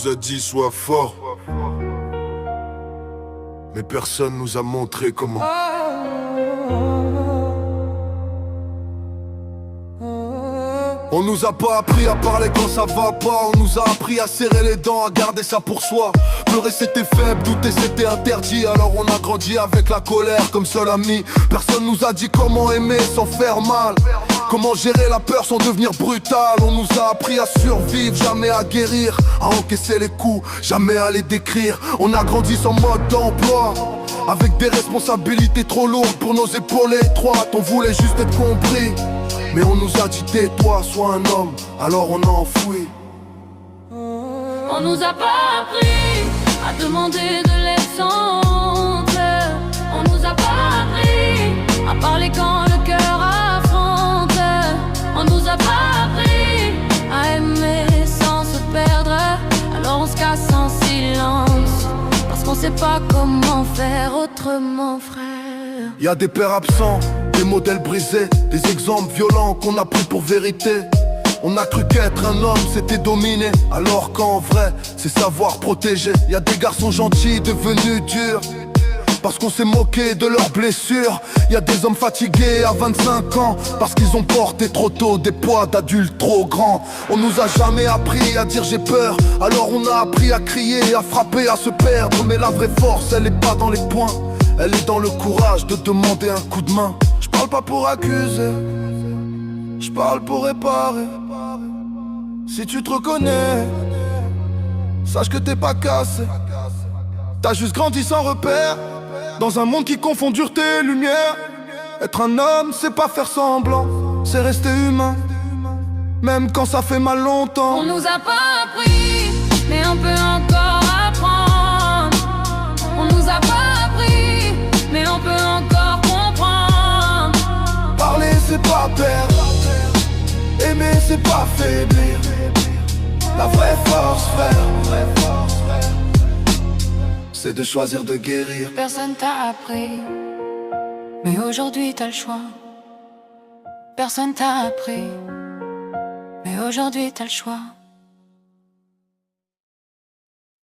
nous a dit sois fort, mais personne nous a montré comment. On nous a pas appris à parler quand ça va pas. On nous a appris à serrer les dents, à garder ça pour soi. Pleurer c'était faible, douter c'était interdit. Alors on a grandi avec la colère comme seul ami. Personne nous a dit comment aimer sans faire mal, comment gérer la peur sans devenir brutal. On nous a appris à survivre, jamais à guérir, à encaisser les coups, jamais à les décrire. On a grandi sans mode d'emploi, avec des responsabilités trop lourdes pour nos épaules étroites. On voulait juste être compris, mais on nous a dit tais-toi, sois un homme, alors on a enfoui. On nous a pas appris à demander de l'aide sans honte. On nous a pas appris à parler quand le cœur affronte. On nous a pas appris à aimer sans se perdre. Alors on se casse en silence, parce qu'on sait pas comment faire autrement, frère. Y'a des pères absents, des modèles brisés, des exemples violents qu'on a pris pour vérité. On a cru qu'être un homme c'était dominer, alors qu'en vrai c'est savoir protéger. Y'a des garçons gentils devenus durs, parce qu'on s'est moqué de leurs blessures. Y'a des hommes fatigués à 25 ans, parce qu'ils ont porté trop tôt des poids d'adultes trop grands. On nous a jamais appris à dire j'ai peur, alors on a appris à crier, à frapper, à se perdre. Mais la vraie force elle est pas dans les poings, elle est dans le courage de demander un coup de main. Je parle pas pour accuser, je parle pour réparer. Si tu te reconnais, sache que t'es pas cassé. T'as juste grandi sans repère, dans un monde qui confond dureté et lumière. Être un homme, c'est pas faire semblant, c'est rester humain, même quand ça fait mal longtemps. On nous a pas appris, mais on peut encore apprendre. On nous a pas appris, mais on peut encore comprendre. Parler c'est pas perdre, aimer c'est pas faiblir. La vraie force, frère, c'est de choisir de guérir. Personne t'a appris, mais aujourd'hui t'as le choix. Personne t'a appris, mais aujourd'hui t'as le choix.